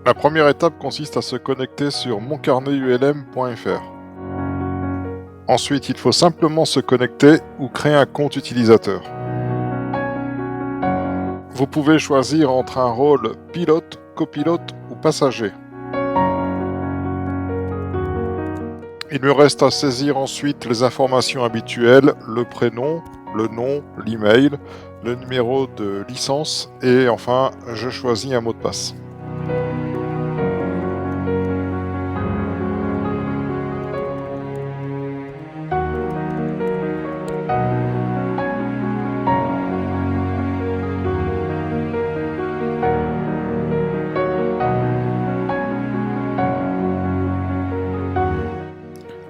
La première étape consiste à se connecter sur moncarnetulm.fr. Ensuite, il faut simplement se connecter ou créer un compte utilisateur. Vous pouvez choisir entre un rôle pilote, copilote ou passager. Il me reste à saisir ensuite les informations habituelles, le prénom, le nom, l'email, le numéro de licence et enfin, je choisis un mot de passe.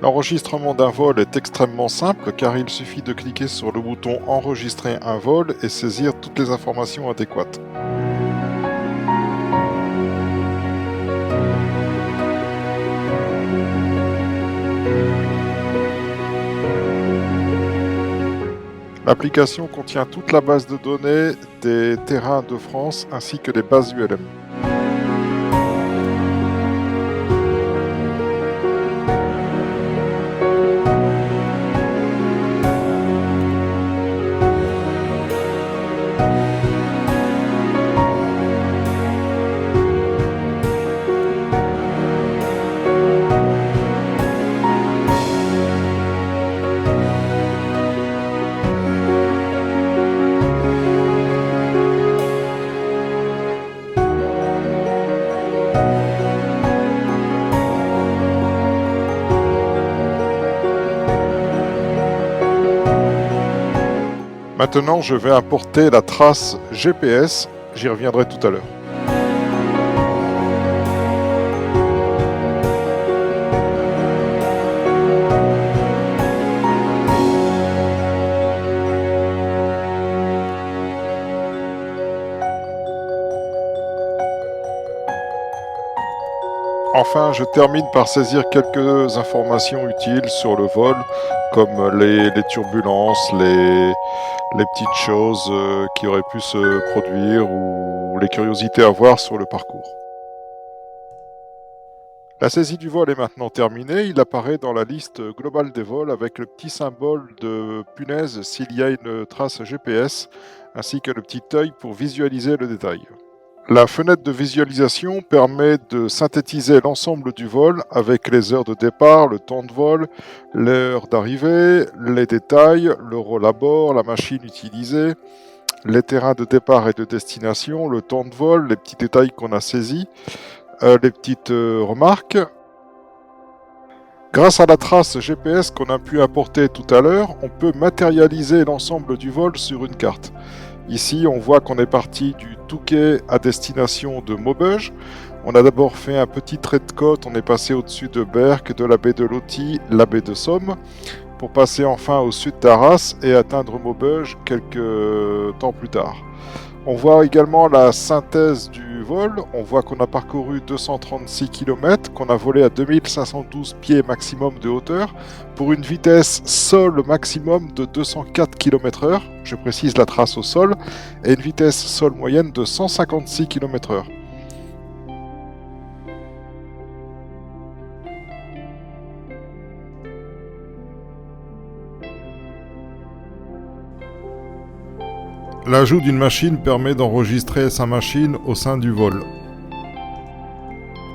L'enregistrement d'un vol est extrêmement simple car il suffit de cliquer sur le bouton Enregistrer un vol et saisir toutes les informations adéquates. L'application contient toute la base de données des terrains de France ainsi que les bases ULM. Maintenant, je vais importer la trace GPS, j'y reviendrai tout à l'heure. Enfin, je termine par saisir quelques informations utiles sur le vol, comme les turbulences, les petites choses qui auraient pu se produire ou les curiosités à voir sur le parcours. La saisie du vol est maintenant terminée, il apparaît dans la liste globale des vols avec le petit symbole de punaise s'il y a une trace GPS, ainsi que le petit œil pour visualiser le détail. La fenêtre de visualisation permet de synthétiser l'ensemble du vol avec les heures de départ, le temps de vol, l'heure d'arrivée, les détails, le rôle à bord, la machine utilisée, les terrains de départ et de destination, le temps de vol, les petits détails qu'on a saisis, les petites remarques. Grâce à la trace GPS qu'on a pu apporter tout à l'heure, on peut matérialiser l'ensemble du vol sur une carte. Ici, on voit qu'on est parti du Touquet à destination de Maubeuge. On a d'abord fait un petit trait de côte, on est passé au-dessus de Berck, de la baie de Loti, la baie de Somme, pour passer enfin au sud d'Arras et atteindre Maubeuge quelques temps plus tard. On voit également la synthèse du vol, on voit qu'on a parcouru 236 km, qu'on a volé à 2512 pieds maximum de hauteur, pour une vitesse sol maximum de 204 km/h, je précise la trace au sol, et une vitesse sol moyenne de 156 km/h. L'ajout d'une machine permet d'enregistrer sa machine au sein du vol.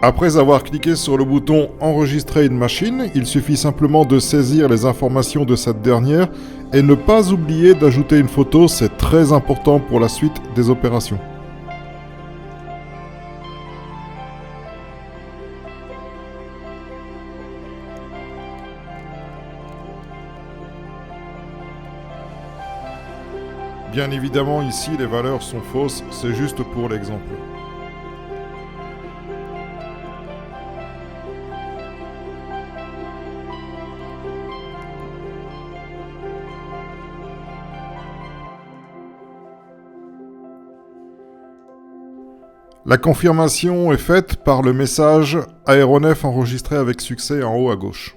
Après avoir cliqué sur le bouton « Enregistrer une machine », il suffit simplement de saisir les informations de cette dernière et ne pas oublier d'ajouter une photo, c'est très important pour la suite des opérations. Bien évidemment, ici, les valeurs sont fausses, c'est juste pour l'exemple. La confirmation est faite par le message « Aéronef enregistré avec succès » en haut à gauche.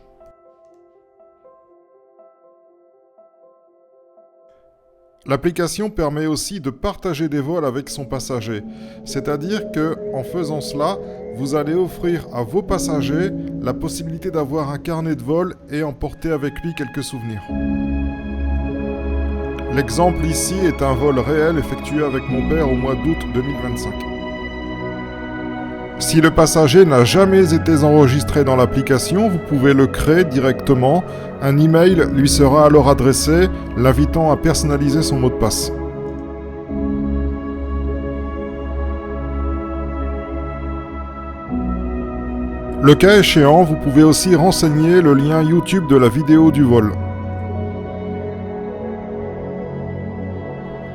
L'application permet aussi de partager des vols avec son passager, c'est-à-dire que, en faisant cela, vous allez offrir à vos passagers la possibilité d'avoir un carnet de vol et emporter avec lui quelques souvenirs. L'exemple ici est un vol réel effectué avec mon père au mois d'août 2025. Si le passager n'a jamais été enregistré dans l'application, vous pouvez le créer directement. Un email lui sera alors adressé, l'invitant à personnaliser son mot de passe. Le cas échéant, vous pouvez aussi renseigner le lien YouTube de la vidéo du vol.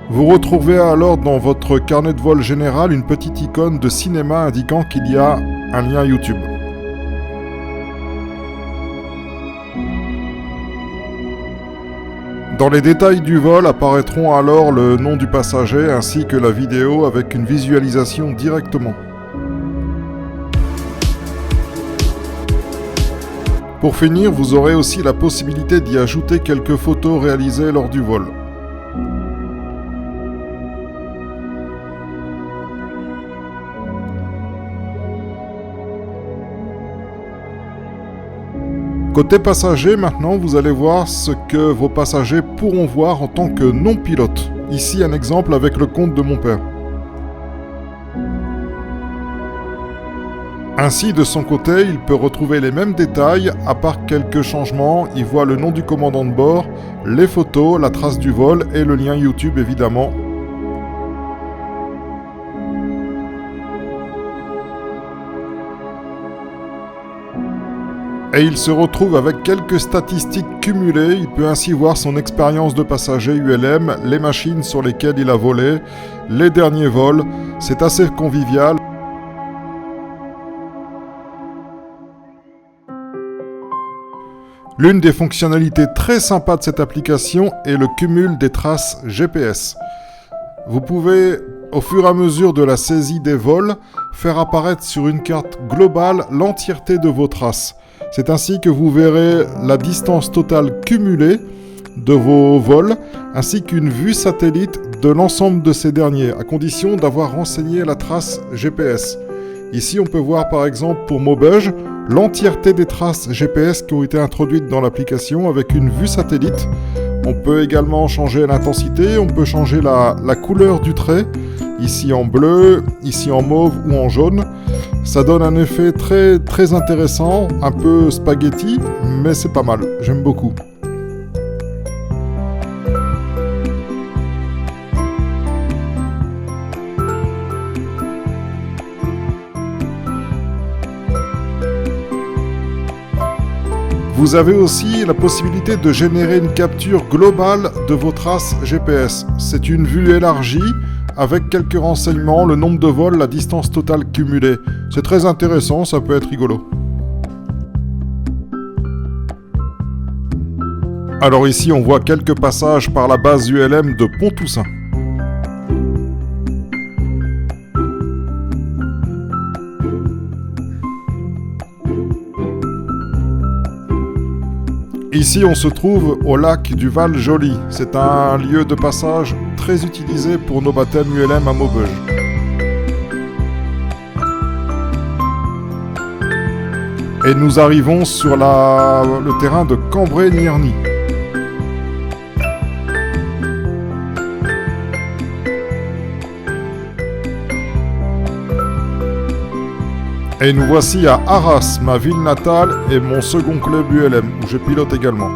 Vous retrouvez alors dans votre carnet de vol général une petite icône de cinéma indiquant qu'il y a un lien YouTube. Dans les détails du vol apparaîtront alors le nom du passager ainsi que la vidéo avec une visualisation directement. Pour finir, vous aurez aussi la possibilité d'y ajouter quelques photos réalisées lors du vol. Côté passager, maintenant, vous allez voir ce que vos passagers pourront voir en tant que non-pilote. Ici, un exemple avec le compte de mon père. Ainsi, de son côté, il peut retrouver les mêmes détails, à part quelques changements. Il voit le nom du commandant de bord, les photos, la trace du vol et le lien YouTube, évidemment. Et il se retrouve avec quelques statistiques cumulées. Il peut ainsi voir son expérience de passager ULM, les machines sur lesquelles il a volé, les derniers vols. C'est assez convivial. L'une des fonctionnalités très sympas de cette application est le cumul des traces GPS. Vous pouvez, au fur et à mesure de la saisie des vols, faire apparaître sur une carte globale l'entièreté de vos traces. C'est ainsi que vous verrez la distance totale cumulée de vos vols, ainsi qu'une vue satellite de l'ensemble de ces derniers, à condition d'avoir renseigné la trace GPS. Ici, on peut voir par exemple pour Maubeuge, l'entièreté des traces GPS qui ont été introduites dans l'application avec une vue satellite. On peut également changer l'intensité, on peut changer la couleur du trait, ici en bleu, ici en mauve ou en jaune. Ça donne un effet très, très intéressant, un peu spaghetti, mais c'est pas mal, j'aime beaucoup. Vous avez aussi la possibilité de générer une capture globale de vos traces GPS. C'est une vue élargie avec quelques renseignements, le nombre de vols, la distance totale cumulée. C'est très intéressant, ça peut être rigolo. Alors ici, on voit quelques passages par la base ULM de Pont-Toussaint. Ici, on se trouve au lac du Val-Joli. C'est un lieu de passage très utilisé pour nos baptêmes ULM à Maubeuge. Et nous arrivons sur le terrain de Cambrai-Nierny. Et nous voici à Arras, ma ville natale et mon second club ULM, où je pilote également.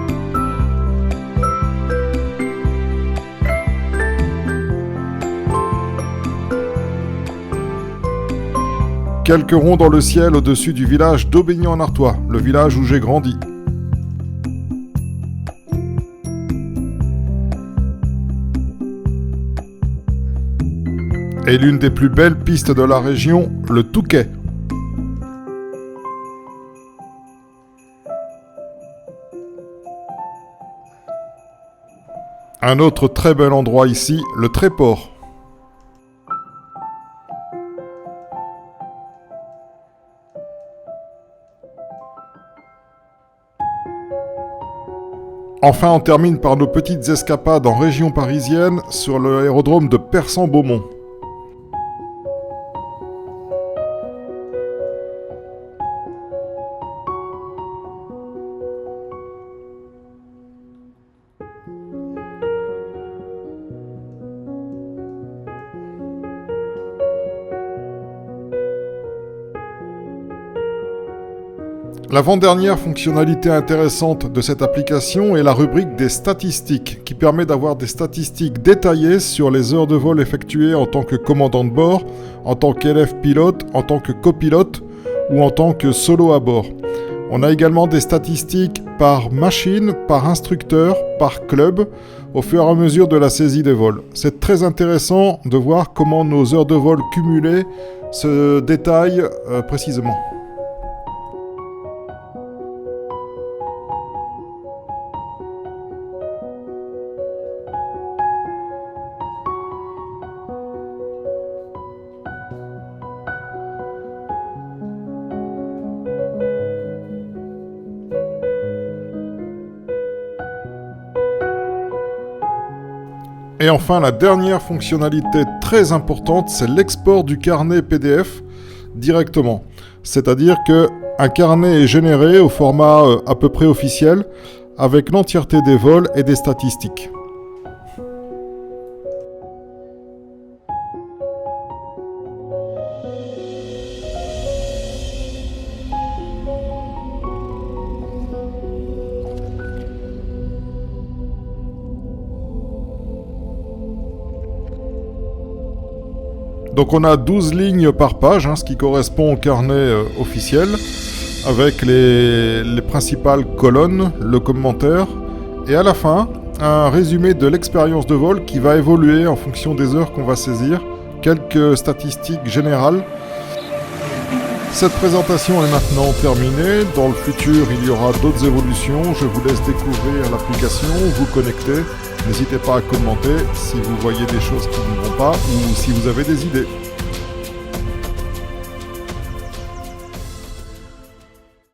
Quelques ronds dans le ciel au-dessus du village d'Aubigny-en-Artois, le village où j'ai grandi. Et l'une des plus belles pistes de la région, le Touquet. Un autre très bel endroit ici, le Tréport. Enfin, on termine par nos petites escapades en région parisienne sur l'aérodrome de Persan-Beaumont. L'avant-dernière fonctionnalité intéressante de cette application est la rubrique des statistiques, qui permet d'avoir des statistiques détaillées sur les heures de vol effectuées en tant que commandant de bord, en tant qu'élève pilote, en tant que copilote ou en tant que solo à bord. On a également des statistiques par machine, par instructeur, par club, au fur et à mesure de la saisie des vols. C'est très intéressant de voir comment nos heures de vol cumulées se détaillent précisément. Et enfin, la dernière fonctionnalité très importante, c'est l'export du carnet PDF directement. C'est-à-dire qu'un carnet est généré au format à peu près officiel, avec l'entièreté des vols et des statistiques. Donc on a 12 lignes par page, ce qui correspond au carnet officiel, avec les principales colonnes, le commentaire, et à la fin, un résumé de l'expérience de vol qui va évoluer en fonction des heures qu'on va saisir, quelques statistiques générales. Cette présentation est maintenant terminée. Dans le futur, il y aura d'autres évolutions. Je vous laisse découvrir l'application, vous connecter. N'hésitez pas à commenter si vous voyez des choses qui ne vont pas ou si vous avez des idées.